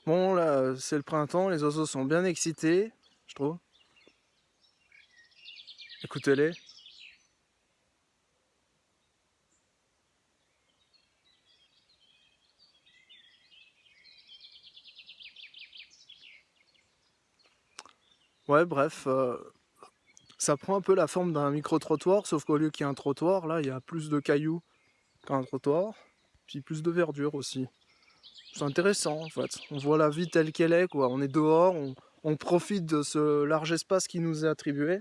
Bon, là, c'est le printemps, les oiseaux sont bien excités, je trouve. Écoutez-les. Ouais, bref, ça prend un peu la forme d'un micro-trottoir, sauf qu'au lieu qu'il y ait un trottoir, là, il y a plus de cailloux qu'un trottoir, puis plus de verdure aussi. C'est intéressant, en fait. On voit la vie telle qu'elle est, quoi. On est dehors, on profite de ce large espace qui nous est attribué,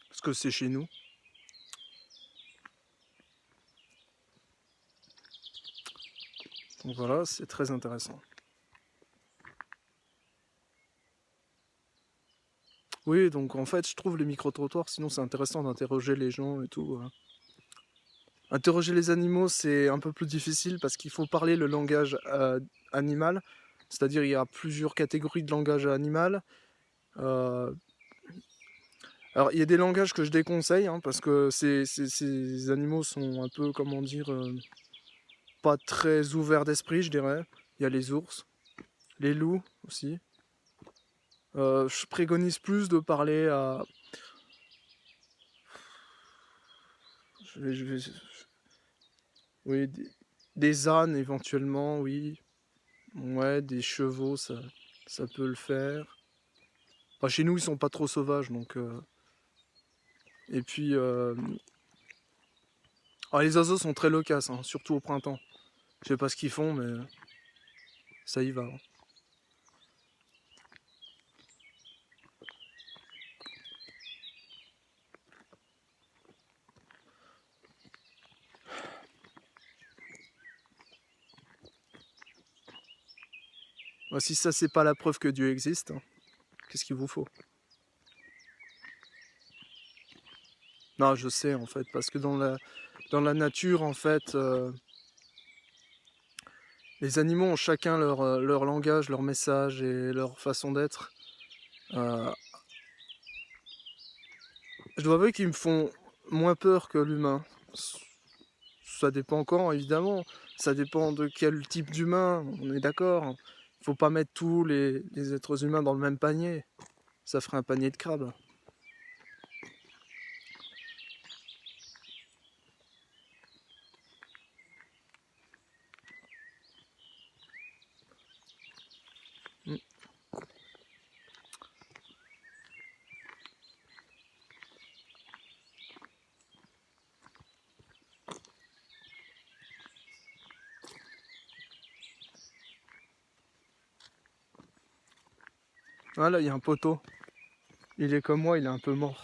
parce que c'est chez nous. Donc voilà, c'est très intéressant. Oui, donc en fait, je trouve les micro-trottoirs, sinon c'est intéressant d'interroger les gens et tout. Interroger les animaux, c'est un peu plus difficile parce qu'il faut parler le langage animal. C'est-à-dire, il y a plusieurs catégories de langage animal. Euh, alors, il y a des langages que je déconseille hein, parce que ces animaux sont un peu, comment dire, pas très ouverts d'esprit, je dirais. Il y a les ours, les loups aussi. Je préconise plus de parler à. Je vais- oui, des ânes éventuellement, oui. Ouais, des chevaux, ça peut le faire. Enfin, chez nous, ils sont pas trop sauvages, donc. Et puis, les oiseaux sont très loquaces, hein, surtout au printemps. Je sais pas ce qu'ils font, mais ça y va, hein. Bah, si ça, c'est pas la preuve que Dieu existe, hein, qu'est-ce qu'il vous faut? Non, je sais, en fait, parce que dans la nature, en fait, les animaux ont chacun leur langage, leur message et leur façon d'être. Euh, je dois avouer qu'ils me font moins peur que l'humain. Ça dépend quand, évidemment. Ça dépend de quel type d'humain, on est d'accord. Il faut pas mettre tous les êtres humains dans le même panier. Ça ferait un panier de crabes. Mm. Ah là, il y a un poteau. Il est comme moi, il est un peu mort.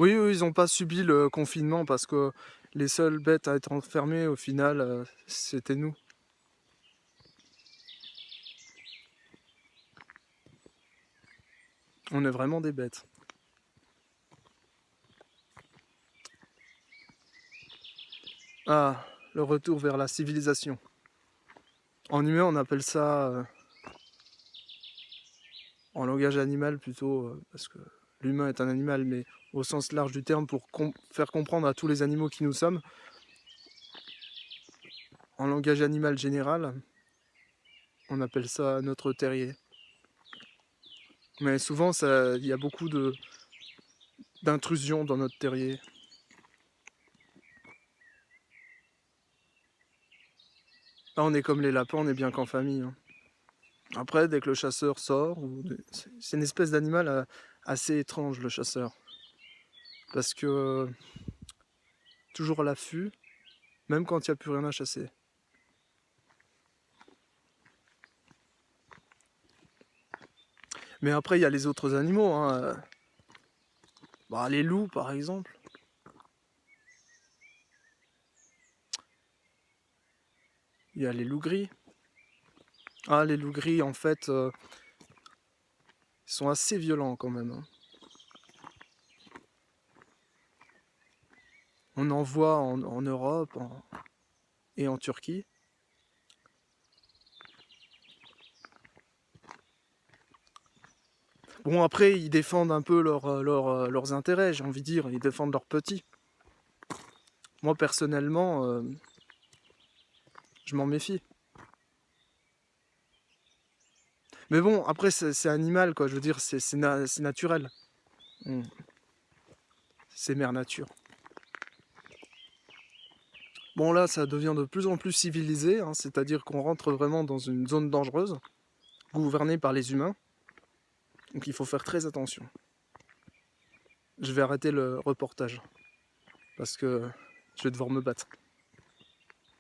Oui, eux, ils n'ont pas subi le confinement parce que les seules bêtes à être enfermées, au final, c'était nous. On est vraiment des bêtes. Ah, le retour vers la civilisation. En humain, on appelle ça, en langage animal plutôt, parce que l'humain est un animal, mais au sens large du terme, pour faire comprendre à tous les animaux qui nous sommes, en langage animal général, on appelle ça notre terrier. Mais souvent, il y a beaucoup d'intrusions dans notre terrier. Là, on est comme les lapins, on est bien qu'en famille, hein. Après, dès que le chasseur sort, c'est une espèce d'animal assez étrange, le chasseur. Parce que toujours à l'affût, même quand il n'y a plus rien à chasser. Mais après, il y a les autres animaux, hein. Bah, les loups, par exemple. Il y a les loups gris. Ah, les loups gris, en fait, ils sont assez violents quand même, hein. On en voit en Europe et en Turquie. Bon, après, ils défendent un peu leurs intérêts, j'ai envie de dire, ils défendent leurs petits. Moi, personnellement, je m'en méfie. Mais bon, après, c'est animal, quoi, je veux dire, c'est naturel. Mm. C'est mère nature. Bon, là, ça devient de plus en plus civilisé, hein, c'est-à-dire qu'on rentre vraiment dans une zone dangereuse, gouvernée par les humains, donc il faut faire très attention. Je vais arrêter le reportage, parce que je vais devoir me battre.